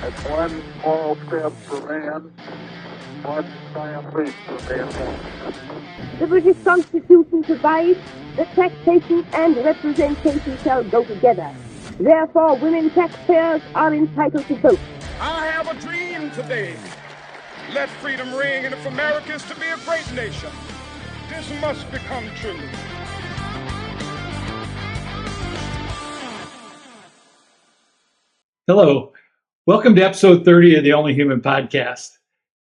That's one small step for man, one giant leap for mankind. The British Constitution provides that taxation and representation shall go together. Therefore, women taxpayers are entitled to vote. I have a dream today. Let freedom ring, and if America is to be a great nation, this must become true. Hello. Welcome to episode 30 of the Only Human podcast.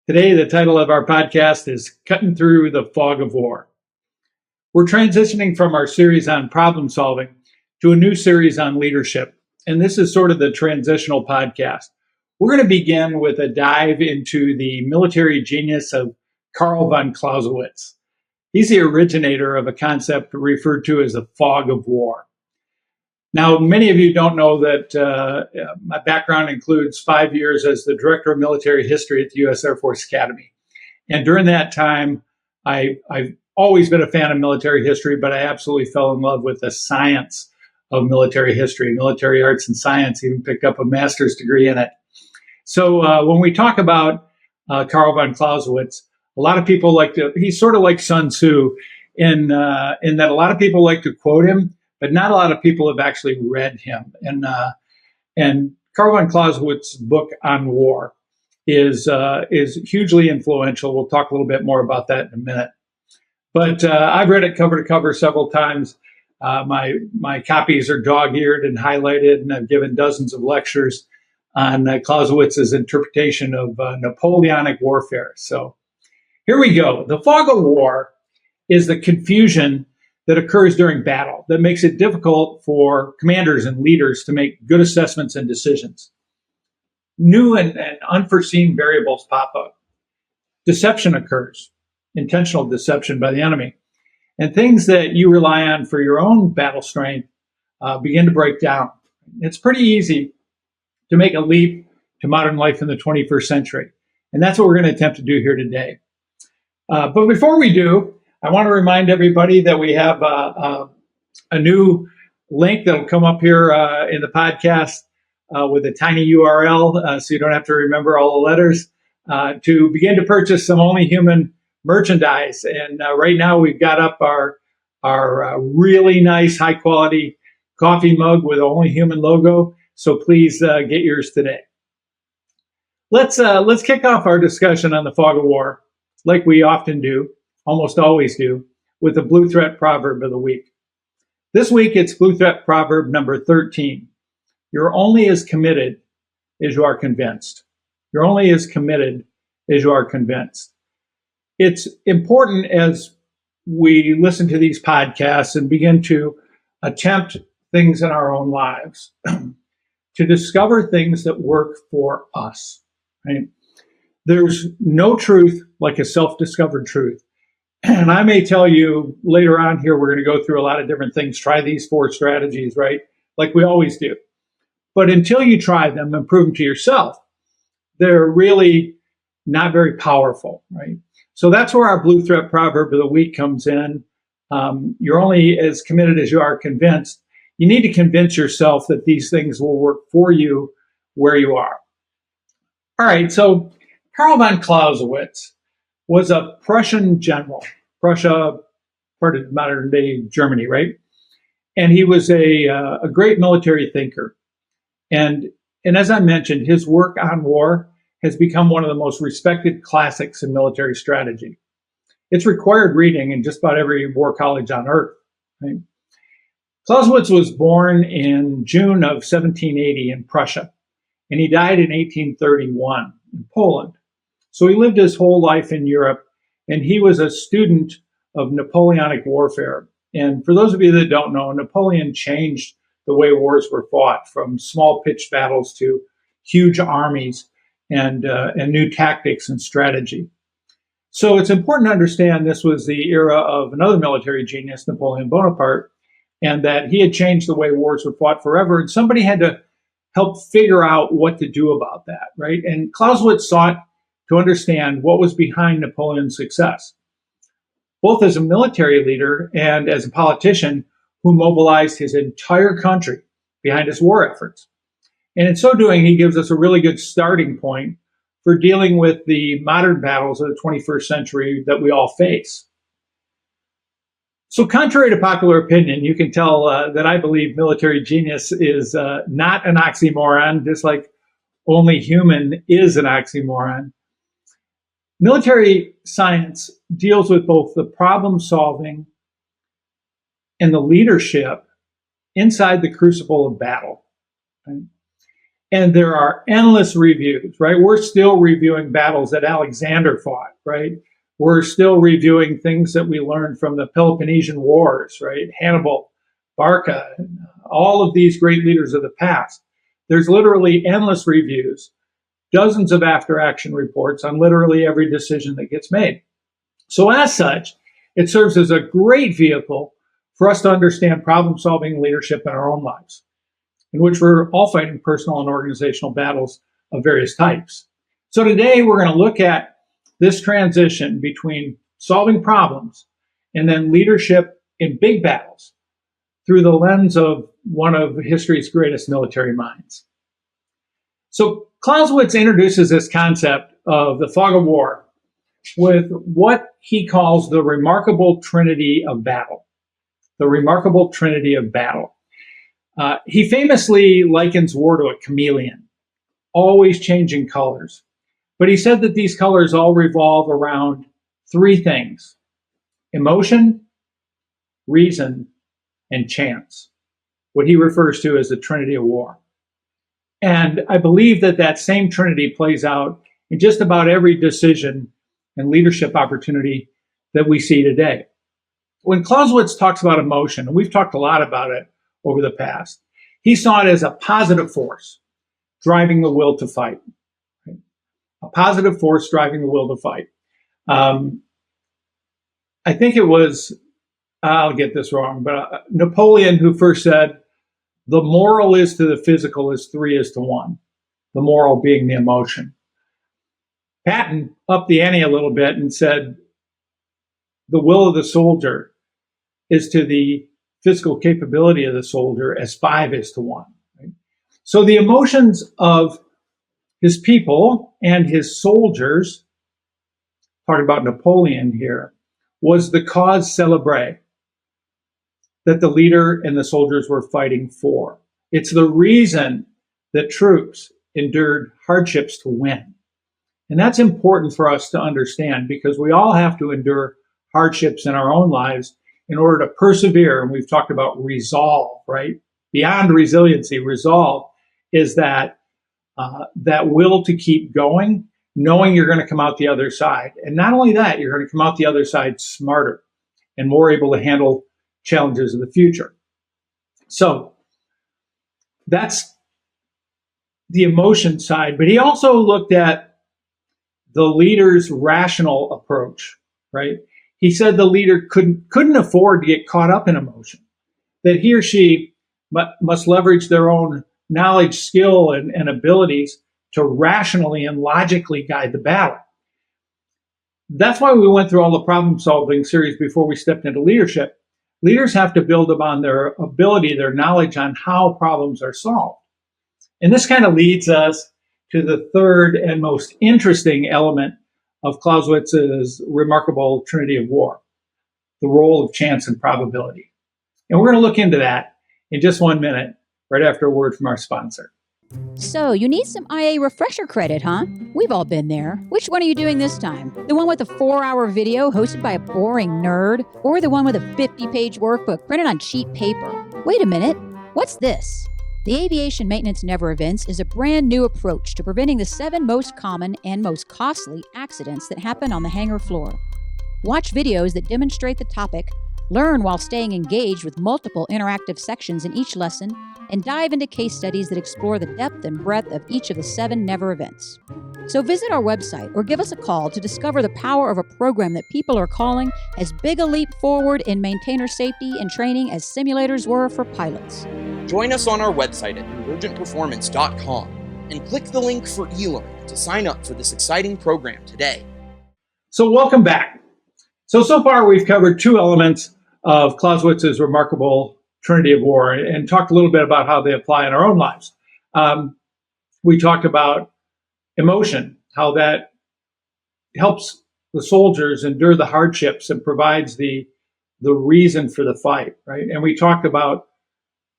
Today, the title of our podcast is Cutting Through the Fog of War. We're transitioning from our series on problem solving to a new series on leadership. And this is sort of the transitional podcast. We're going to begin with a dive into the military genius of Carl von Clausewitz. He's the originator of a concept referred to as the fog of war. Now, many of you don't know that my background includes 5 years as the director of military history at the U.S. Air Force Academy. And during that time, I've always been a fan of military history, but I absolutely fell in love with the science of military history, military arts and science, even picked up a master's degree in it. So when we talk about Carl von Clausewitz, a lot of people he's sort of like Sun Tzu in that a lot of people like to quote him, but not a lot of people have actually read him. And Carl von Clausewitz's book on war is hugely influential. We'll talk a little bit more about that in a minute. But I've read it cover to cover several times. My copies are dog-eared and highlighted, and I've given dozens of lectures on Clausewitz's interpretation of Napoleonic warfare. So here we go. The fog of war is the confusion that occurs during battle that makes it difficult for commanders and leaders to make good assessments and decisions. New and unforeseen variables pop up. Deception occurs, intentional deception by the enemy. And things that you rely on for your own battle strength begin to break down. It's pretty easy to make a leap to modern life in the 21st century. And that's what we're going to attempt to do here today. But before we do, I want to remind everybody that we have a new link that will come up here in the podcast with a tiny URL, so you don't have to remember all the letters, to begin to purchase some Only Human merchandise. And right now we've got up our really nice, high-quality coffee mug with the Only Human logo. So please get yours today. Let's kick off our discussion on the fog of war, like we often do, almost always do, with the Blue Threat Proverb of the week. This week, it's Blue Threat Proverb number 13. You're only as committed as you are convinced. You're only as committed as you are convinced. It's important as we listen to these podcasts and begin to attempt things in our own lives to discover things that work for us, right? There's no truth like a self-discovered truth. And I may tell you later on here, we're going to go through a lot of different things. Try these 4 strategies, right? Like we always do. But until you try them and prove them to yourself, they're really not very powerful, right? So that's where our Blue Threat Proverb of the week comes in. You're only as committed as you are convinced. You need to convince yourself that these things will work for you where you are. All right, so Carl von Clausewitz was a Prussian general. Prussia, part of modern day Germany, right? And he was a great military thinker. And as I mentioned, his work on war has become one of the most respected classics in military strategy. It's required reading in just about every war college on earth, right? Clausewitz was born in June of 1780 in Prussia, and he died in 1831 in Poland. So he lived his whole life in Europe, and he was a student of Napoleonic warfare. And for those of you that don't know, Napoleon changed the way wars were fought, from small pitched battles to huge armies and new tactics and strategy. So it's important to understand this was the era of another military genius, Napoleon Bonaparte, and that he had changed the way wars were fought forever. And somebody had to help figure out what to do about that, right? And Clausewitz sought to understand what was behind Napoleon's success, both as a military leader and as a politician who mobilized his entire country behind his war efforts. And in so doing, he gives us a really good starting point for dealing with the modern battles of the 21st century that we all face. So contrary to popular opinion, you can tell that I believe military genius is not an oxymoron, just like only human is an oxymoron. Military science deals with both the problem solving and the leadership inside the crucible of battle. Right? And there are endless reviews, right? We're still reviewing battles that Alexander fought, right? We're still reviewing things that we learned from the Peloponnesian Wars, right? Hannibal, Barca, all of these great leaders of the past. There's literally endless reviews, dozens of after-action reports on literally every decision that gets made. So as such, it serves as a great vehicle for us to understand problem-solving leadership in our own lives, in which we're all fighting personal and organizational battles of various types. So today we're going to look at this transition between solving problems and then leadership in big battles through the lens of one of history's greatest military minds. So Clausewitz introduces this concept of the fog of war with what he calls the remarkable trinity of battle. The remarkable trinity of battle. He famously likens war to a chameleon, always changing colors. But he said that these colors all revolve around three things: emotion, reason, and chance, what he refers to as the trinity of war. And I believe that that same trinity plays out in just about every decision and leadership opportunity that we see today. When Clausewitz talks about emotion, and we've talked a lot about it over the past, he saw it as a positive force driving the will to fight. Right? A positive force driving the will to fight. I think it was, I'll get this wrong, but Napoleon who first said, the moral is to the physical as 3 is to 1. The moral being the emotion. Patton upped the ante a little bit and said, the will of the soldier is to the physical capability of the soldier as 5 is to 1. Right? So the emotions of his people and his soldiers, talking about Napoleon here, was the cause célèbre that the leader and the soldiers were fighting for. It's the reason that troops endured hardships to win. And that's important for us to understand because we all have to endure hardships in our own lives in order to persevere. And we've talked about resolve, right? Beyond resiliency, resolve is that will to keep going, knowing you're going to come out the other side. And not only that, you're going to come out the other side smarter and more able to handle challenges of the future. So that's the emotion side. But he also looked at the leader's rational approach, right? He said the leader couldn't afford to get caught up in emotion, that he or she must leverage their own knowledge, skill, and abilities to rationally and logically guide the battle. That's why we went through all the problem-solving series before we stepped into leadership. Leaders have to build upon their ability, their knowledge on how problems are solved. And this kind of leads us to the third and most interesting element of Clausewitz's remarkable trinity of war, the role of chance and probability. And we're going to look into that in just 1 minute, right after a word from our sponsor. So, you need some IA refresher credit, huh? We've all been there. Which one are you doing this time? The one with the 4-hour video hosted by a boring nerd? Or the one with a 50-page workbook printed on cheap paper? Wait a minute. What's this? The Aviation Maintenance Never Events is a brand new approach to preventing the 7 most common and most costly accidents that happen on the hangar floor. Watch videos that demonstrate the topic, learn while staying engaged with multiple interactive sections in each lesson, and dive into case studies that explore the depth and breadth of each of the 7 never events. So visit our website or give us a call to discover the power of a program that people are calling as big a leap forward in maintainer safety and training as simulators were for pilots. Join us on our website at convergentperformance.com and click the link for e-learning to sign up for this exciting program today. So welcome back. So far we've covered 2 elements of Clausewitz's remarkable trinity of war and talked a little bit about how they apply in our own lives. we talked about emotion, how that helps the soldiers endure the hardships and provides the reason for the fight, right? And we talked about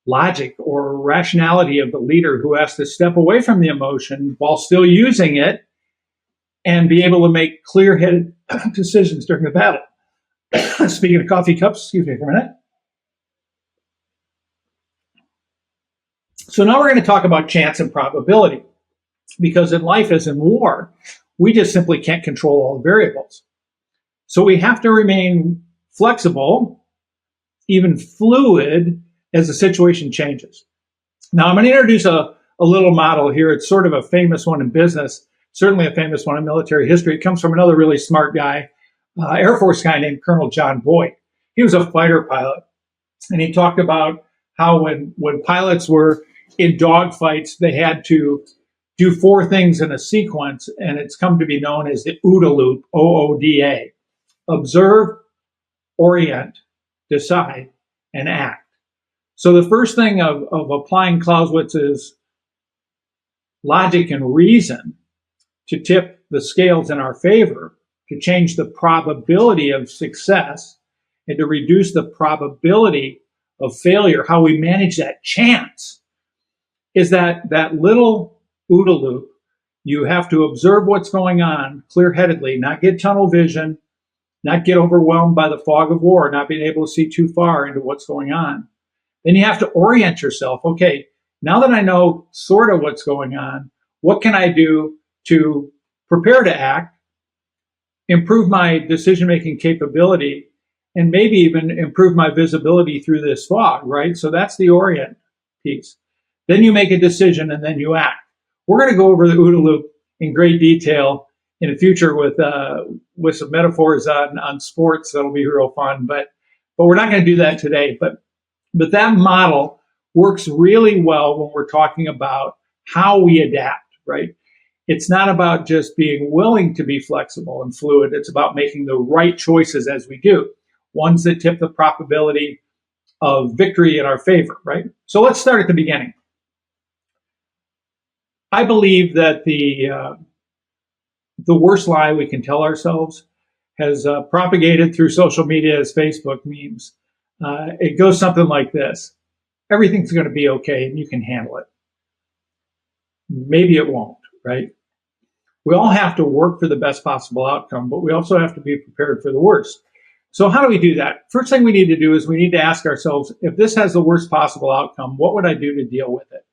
logic or rationality of the leader who has to step away from the emotion while still using it and be able to make clear-headed decisions during the battle. Speaking of coffee cups, excuse me for a minute. So now we're going to talk about chance and probability, because in life as in war, we just simply can't control all the variables. So we have to remain flexible, even fluid, as the situation changes. Now, I'm going to introduce a little model here. It's sort of a famous one in business, certainly a famous one in military history. It comes from another really smart guy, Air Force guy named Colonel John Boyd. He was a fighter pilot, and he talked about how when pilots were in dogfights, they had to do 4 things in a sequence, and it's come to be known as the OODA loop, OODA. Observe, orient, decide, and act. So the first thing of applying Clausewitz's logic and reason to tip the scales in our favor, to change the probability of success, and to reduce the probability of failure, how we manage that chance, is that little OODA loop. You have to observe what's going on clear-headedly, not get tunnel vision, not get overwhelmed by the fog of war, not being able to see too far into what's going on. Then you have to orient yourself. Okay, now that I know sort of what's going on, what can I do to prepare to act, improve my decision-making capability, and maybe even improve my visibility through this fog, right? So that's the orient piece. Then you make a decision and then you act. We're going to go over the OODA loop in great detail in the future with some metaphors on sports. That'll be real fun, but we're not going to do that today. But that model works really well when we're talking about how we adapt, right? It's not about just being willing to be flexible and fluid. It's about making the right choices as we do, ones that tip the probability of victory in our favor, right? So let's start at the beginning. I believe that the worst lie we can tell ourselves has propagated through social media as Facebook memes. It goes something like this: everything's going to be okay and you can handle it. Maybe it won't, right? We all have to work for the best possible outcome, but we also have to be prepared for the worst. So how do we do that? First thing we need to do is we need to ask ourselves, if this has the worst possible outcome, what would I do to deal with it?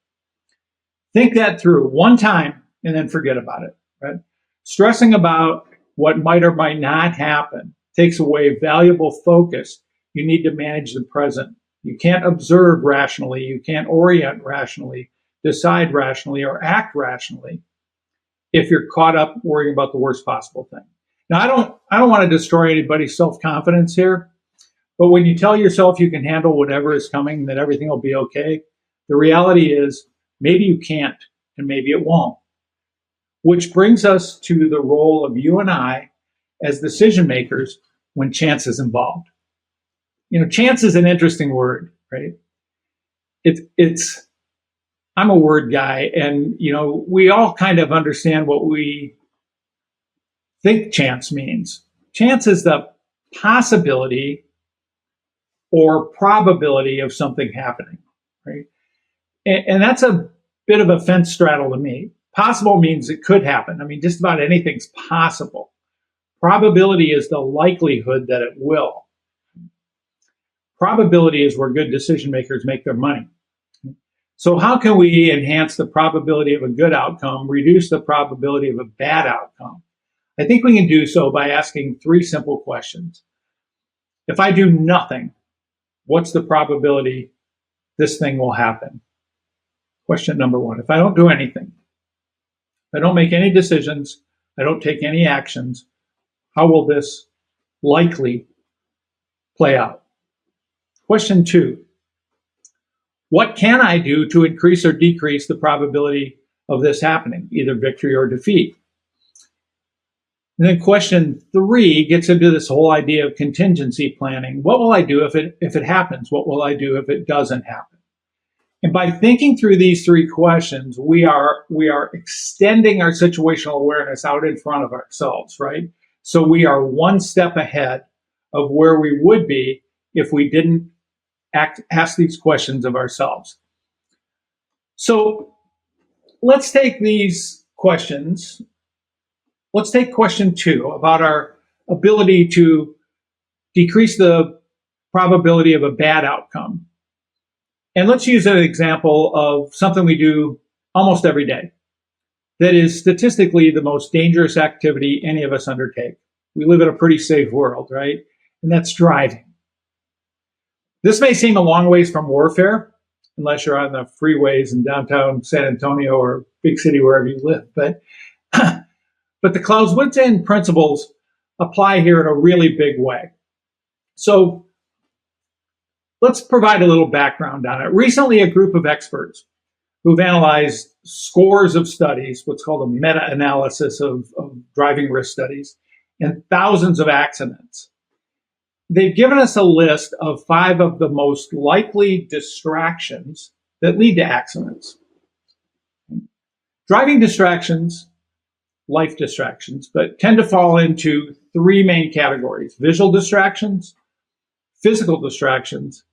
Think that through one time and then forget about it, right? Stressing about what might or might not happen takes away valuable focus. You need to manage the present. You can't observe rationally. You can't orient rationally, decide rationally, or act rationally if you're caught up worrying about the worst possible thing. Now, I don't want to destroy anybody's self-confidence here, but when you tell yourself you can handle whatever is coming, that everything will be okay, the reality is maybe you can't and maybe it won't. Which brings us to the role of you and I as decision makers when chance is involved. You know, chance is an interesting word, right? I'm a word guy, and you know, we all kind of understand what we think chance means. Chance is the possibility or probability of something happening, right? And that's a bit of a fence straddle to me. Possible means it could happen. I mean, just about anything's possible. Probability is the likelihood that it will. Probability is where good decision makers make their money. So how can we enhance the probability of a good outcome, reduce the probability of a bad outcome? I think we can do so by asking 3 simple questions. If I do nothing, what's the probability this thing will happen? Question number 1. If I don't do anything, if I don't make any decisions, I don't take any actions, how will this likely play out? Question 2. What can I do to increase or decrease the probability of this happening, either victory or defeat? And then question 3 gets into this whole idea of contingency planning. What will I do if it happens? What will I do if it doesn't happen? And by thinking through these three questions, we are extending our situational awareness out in front of ourselves, right? So we are one step ahead of where we would be if we didn't ask these questions of ourselves. So let's take these questions. Let's take question 2 about our ability to decrease the probability of a bad outcome. And let's use an example of something we do almost every day that is statistically the most dangerous activity any of us undertake. We live in a pretty safe world, right? And that's driving. This may seem a long ways from warfare, unless you're on the freeways in downtown San Antonio or big city, wherever you live. But the Clausewitzian principles apply here in a really big way. So let's provide a little background on it. Recently, a group of experts who've analyzed scores of studies, what's called a meta-analysis of driving risk studies, and thousands of accidents. They've given us a list of 5 of the most likely distractions that lead to accidents. Driving distractions, life distractions, but tend to fall into 3 main categories: visual distractions, physical distractions,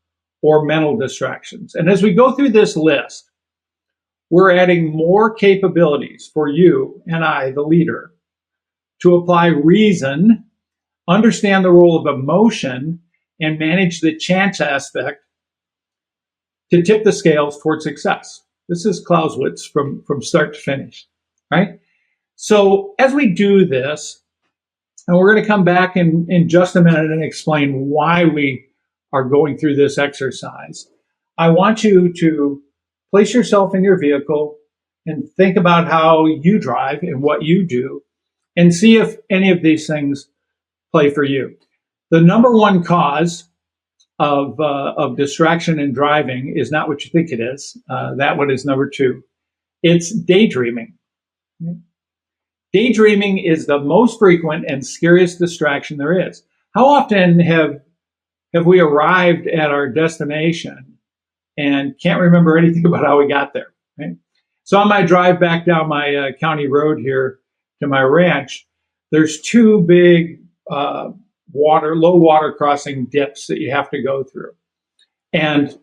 or mental distractions. And as we go through this list, we're adding more capabilities for you and I, the leader, to apply reason, understand the role of emotion, and manage the chance aspect to tip the scales toward success. This is Clausewitz from start to finish, right? So as we do this, and we're going to come back in just a minute and explain why we are going through this exercise, I want you to place yourself in your vehicle and think about how you drive and what you do, and see if any of these things play for you. The number one cause of distraction in driving is not what you think it is. That one is number 2. It's daydreaming. Daydreaming is the most frequent and scariest distraction there is. How often have we arrived at our destination and can't remember anything about how we got there? Right? So on my drive back down my county road here to my ranch, there's 2 big low water crossing dips that you have to go through. And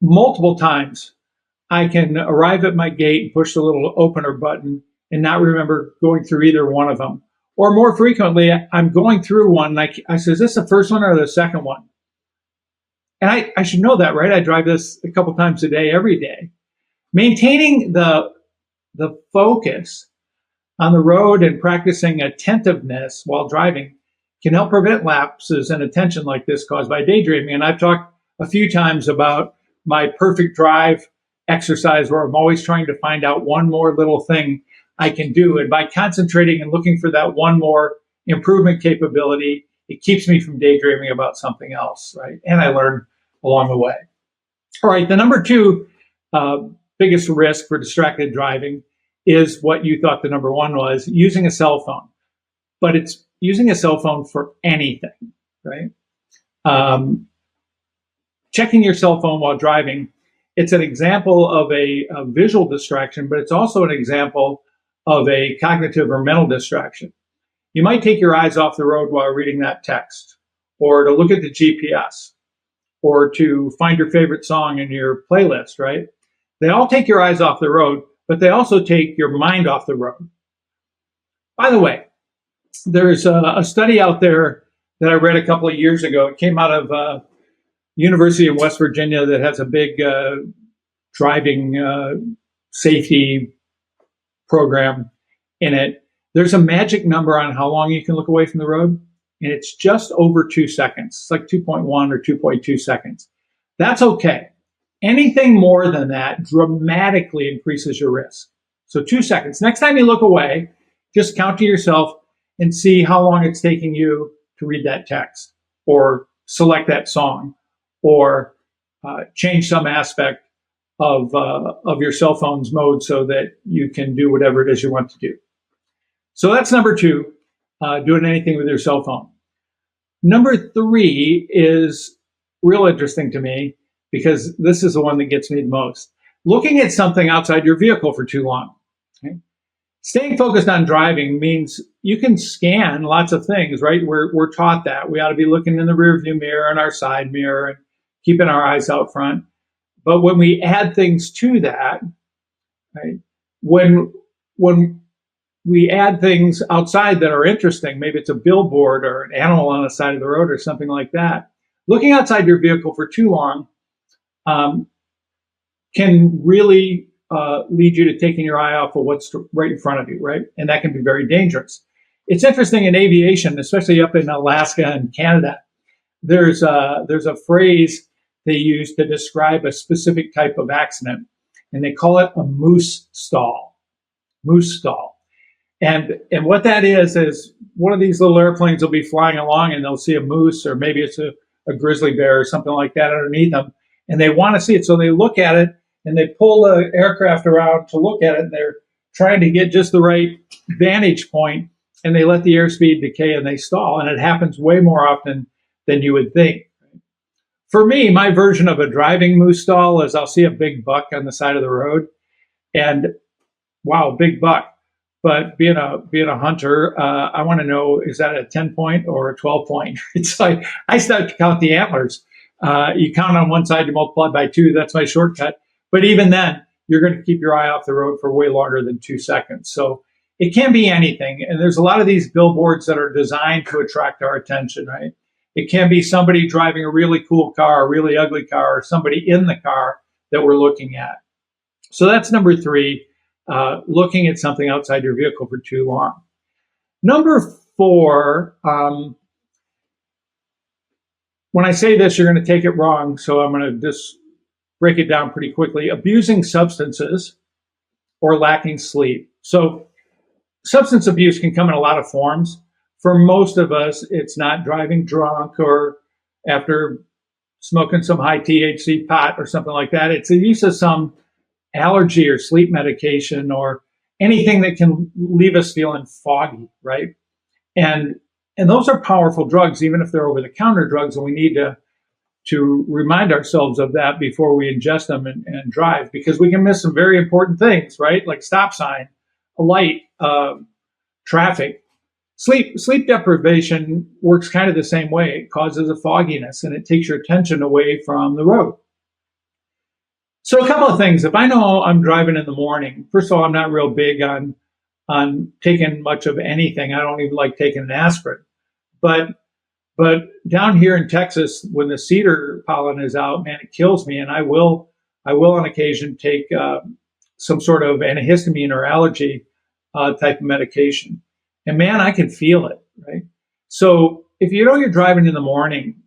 multiple times I can arrive at my gate and push the little opener button and not remember going through either one of them. Or more frequently, I'm going through one and I say, is this the first one or the second one? And I should know that, right? I drive this a couple times a day, every day. Maintaining the focus on the road and practicing attentiveness while driving can help prevent lapses in attention like this caused by daydreaming. And I've talked a few times about my perfect drive exercise where I'm always trying to find out one more little thing I can do. And by concentrating and looking for that one more improvement capability, it keeps me from daydreaming about something else, right? And I learn along the way. All right, the number 2 biggest risk for distracted driving is what you thought the number 1 was, using a cell phone. But it's using a cell phone for anything, right? Checking your cell phone while driving, it's an example of a visual distraction, but it's also an example of a cognitive or mental distraction. You might take your eyes off the road while reading that text, or to look at the GPS, or to find your favorite song in your playlist, right? They all take your eyes off the road, but they also take your mind off the road. By the way, there's a study out there that I read a couple of years ago. It came out of University of West Virginia that has a big driving safety program in it. There's a magic number on how long you can look away from the road, and it's just over 2 seconds. It's like 2.1 or 2.2 seconds. That's okay. Anything more than that dramatically increases your risk. So 2 seconds. Next time you look away, just count to yourself and see how long it's taking you to read that text, or select that song, or change some aspect of your cell phone's mode so that you can do whatever it is you want to do. So that's number 2, doing anything with your cell phone. Number 3 is real interesting to me. because this is the one that gets me the most. Looking at something outside your vehicle for too long. Okay? Staying focused on driving means you can scan lots of things, right? We're taught that. We ought to be looking in the rearview mirror and our side mirror and keeping our eyes out front. But when we add things to that, right? When we add things outside that are interesting, maybe it's a billboard or an animal on the side of the road or something like that, looking outside your vehicle for too long can really lead you to taking your eye off of what's right in front of you, right? And that can be very dangerous. It's interesting in aviation, especially up in Alaska and Canada, there's a phrase they use to describe a specific type of accident, and they call it a moose stall. Moose stall. And what that is one of these little airplanes will be flying along and they'll see a moose, or maybe it's a grizzly bear or something like that underneath them, and they want to see it. So they look at it and they pull the aircraft around to look at it, and they're trying to get just the right vantage point, and they let the airspeed decay and they stall. And it happens way more often than you would think. For me, my version of a driving moose stall is I'll see a big buck on the side of the road, and wow, big buck. But being a hunter, I want to know, is that a 10-point or a 12-point? It's like I start to count the antlers. You count on one side, you multiply by 2. That's my shortcut. But even then, you're going to keep your eye off the road for way longer than 2 seconds. So it can be anything. And there's a lot of these billboards that are designed to attract our attention, right? It can be somebody driving a really cool car, a really ugly car, or somebody in the car that we're looking at. So that's number 3, looking at something outside your vehicle for too long. Number 4, when I say this, you're going to take it wrong, so I'm going to just break it down pretty quickly. Abusing substances or lacking sleep. So substance abuse can come in a lot of forms. For most of us, it's not driving drunk or after smoking some high THC pot or something like that. It's the use of some allergy or sleep medication or anything that can leave us feeling foggy, right? And those are powerful drugs, even if they're over-the-counter drugs, and we need to remind ourselves of that before we ingest them and drive, because we can miss some very important things, right? Like stop sign, a light, traffic. Sleep deprivation works kind of the same way. It causes a fogginess and it takes your attention away from the road. So a couple of things. If I know I'm driving in the morning, first of all, I'm not real big on taking much of anything. I don't even like taking an aspirin. But down here in Texas, when the cedar pollen is out, man, it kills me. And I will on occasion take some sort of antihistamine or allergy type of medication. And man, I can feel it, right? So if you know you're driving in the morning,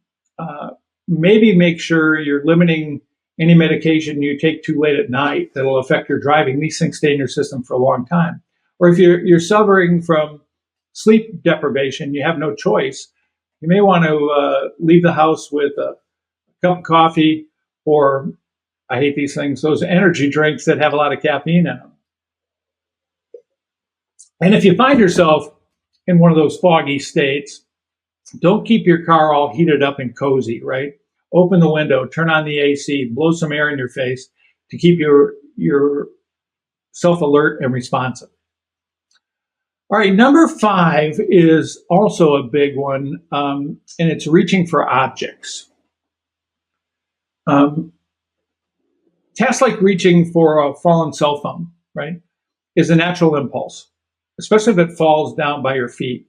maybe make sure you're limiting any medication you take too late at night that'll affect your driving. These things stay in your system for a long time. Or if you're suffering from sleep deprivation, you have no choice. You may want to leave the house with a cup of coffee, or I hate these things, those energy drinks that have a lot of caffeine in them. And if you find yourself in one of those foggy states, don't keep your car all heated up and cozy, right? Open the window, turn on the AC, blow some air in your face to keep your self alert and responsive. All right, number 5 is also a big one, and it's reaching for objects. Tasks like reaching for a fallen cell phone, right, is a natural impulse, especially if it falls down by your feet.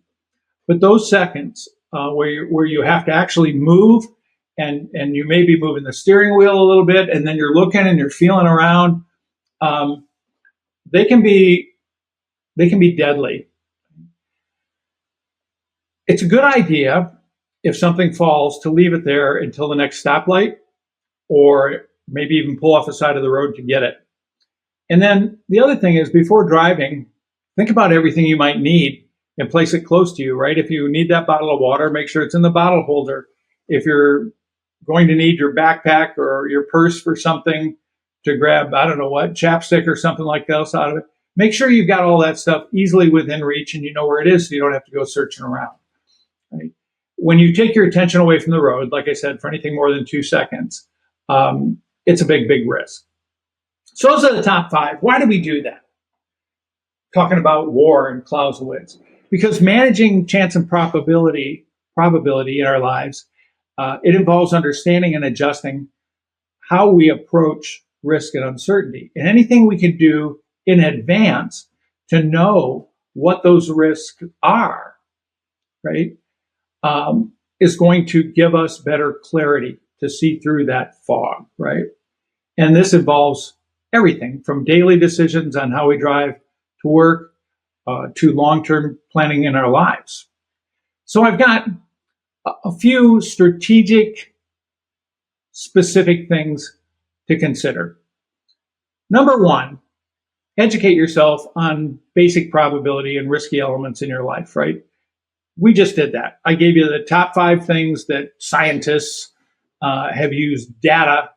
But those seconds where you have to actually move, and you may be moving the steering wheel a little bit, and then you're looking and you're feeling around, they can be deadly. It's a good idea, if something falls, to leave it there until the next stoplight, or maybe even pull off the side of the road to get it. And then the other thing is, before driving, think about everything you might need and place it close to you, right? If you need that bottle of water, make sure it's in the bottle holder. If you're going to need your backpack or your purse for something to grab, I don't know what, chapstick or something like that else out of it, make sure you've got all that stuff easily within reach and you know where it is, so you don't have to go searching around. Right? When you take your attention away from the road, like I said, for anything more than 2 seconds, it's a big, big risk. So those are the top 5. Why do we do that? Talking about war and Clausewitz. Because managing chance and probability in our lives, it involves understanding and adjusting how we approach risk and uncertainty. And anything we can do in advance to know what those risks are, right, is going to give us better clarity to see through that fog, right? And this involves everything from daily decisions on how we drive to work to long-term planning in our lives. So I've got a few strategic, specific things to consider. Number 1, educate yourself on basic probability and risky elements in your life, right? We just did that. I gave you the top 5 things that scientists have used data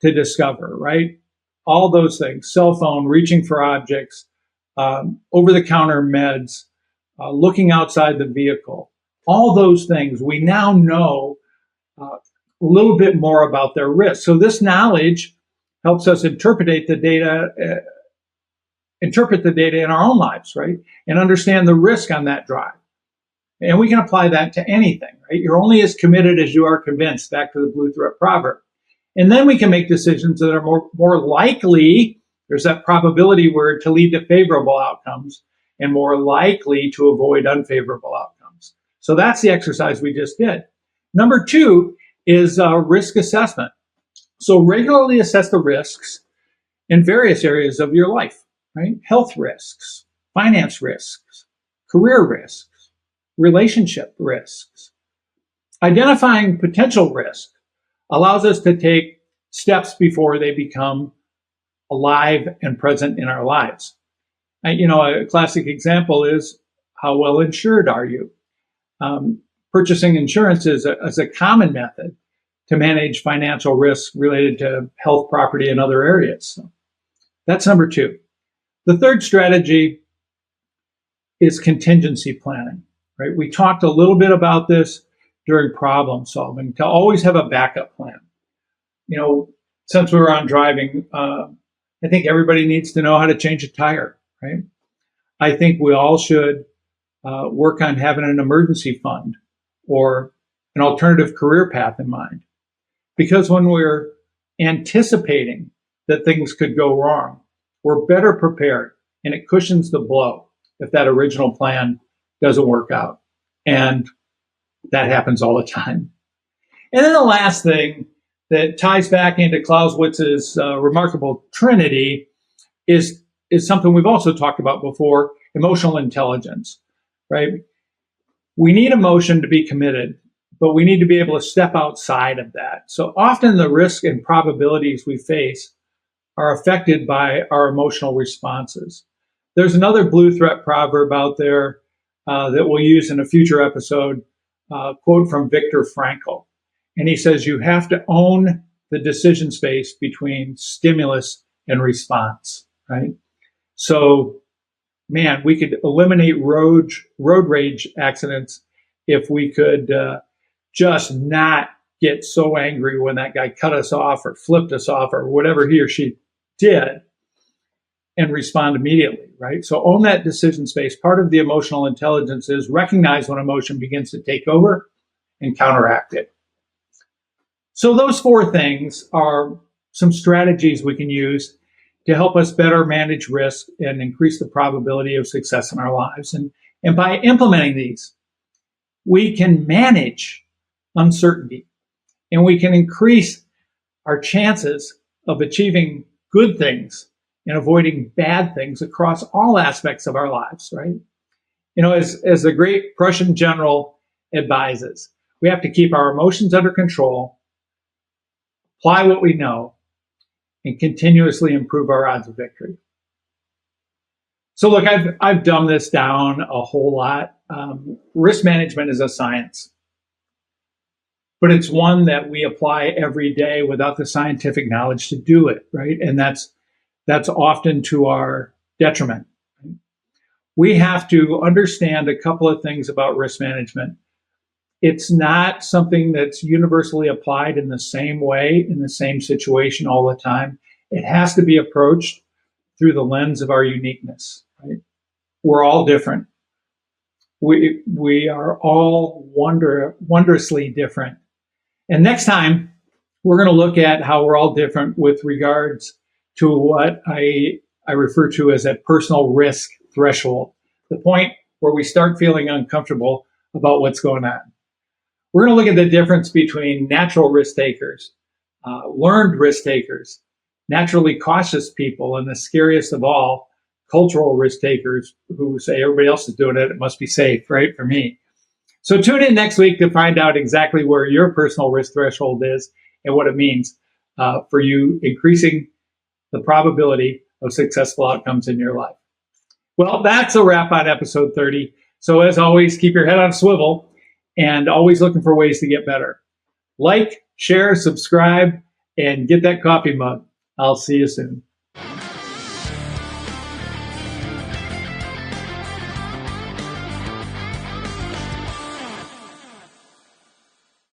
to discover, right? All those things: cell phone, reaching for objects, over-the-counter meds, looking outside the vehicle. All those things, we now know a little bit more about their risk. So this knowledge helps us interpret the data in our own lives, right? And understand the risk on that drive. And we can apply that to anything, right? You're only as committed as you are convinced, back to the Blue Threat proverb. And then we can make decisions that are more likely, there's that probability word, to lead to favorable outcomes, and more likely to avoid unfavorable outcomes. So that's the exercise we just did. Number 2 is risk assessment. So regularly assess the risks in various areas of your life, right? Health risks, finance risks, career risks, relationship risks. Identifying potential risk allows us to take steps before they become alive and present in our lives. A classic example is, how well insured are you? Purchasing insurance is a common method to manage financial risks related to health, property, and other areas. So that's number 2. The third strategy is contingency planning, right? We talked a little bit about this during problem solving, to always have a backup plan. Since we were on driving, I think everybody needs to know how to change a tire, right? I think we all should work on having an emergency fund or an alternative career path in mind. Because when we're anticipating that things could go wrong, we're better prepared, and it cushions the blow if that original plan doesn't work out. And that happens all the time. And then the last thing that ties back into Clausewitz's remarkable trinity is something we've also talked about before: emotional intelligence, right? We need emotion to be committed, but we need to be able to step outside of that. So often the risk and probabilities we face are affected by our emotional responses. There's another Blue Threat proverb out there that we'll use in a future episode, quote from Viktor Frankl. And he says, you have to own the decision space between stimulus and response, right? So, man, we could eliminate road rage accidents if we could just not get so angry when that guy cut us off or flipped us off or whatever he or she did, and respond immediately, right? So own that decision space. Part of the emotional intelligence is recognize when emotion begins to take over and counteract it. So those 4 things are some strategies we can use to help us better manage risk and increase the probability of success in our lives. And by implementing these, we can manage uncertainty, and we can increase our chances of achieving good things and avoiding bad things across all aspects of our lives, right? As the great Prussian general advises, we have to keep our emotions under control, apply what we know, and continuously improve our odds of victory. So look, I've dumbed this down a whole lot. Risk management is a science, but it's one that we apply every day without the scientific knowledge to do it, right? And that's often to our detriment. We have to understand a couple of things about risk management It's not something that's universally applied in the same way, in the same situation all the time. It has to be approached through the lens of our uniqueness, right? We're all different. We are all wondrously different. And next time, we're going to look at how we're all different with regards to what I refer to as a personal risk threshold, the point where we start feeling uncomfortable about what's going on. We're going to look at the difference between natural risk takers, learned risk takers, naturally cautious people, and the scariest of all, cultural risk takers who say everybody else is doing it, it must be safe, right, for me. So tune in next week to find out exactly where your personal risk threshold is and what it means for you increasing the probability of successful outcomes in your life. Well, that's a wrap on episode 30. So as always, keep your head on a swivel and always looking for ways to get better. Like, share, subscribe, and get that coffee mug. I'll see you soon.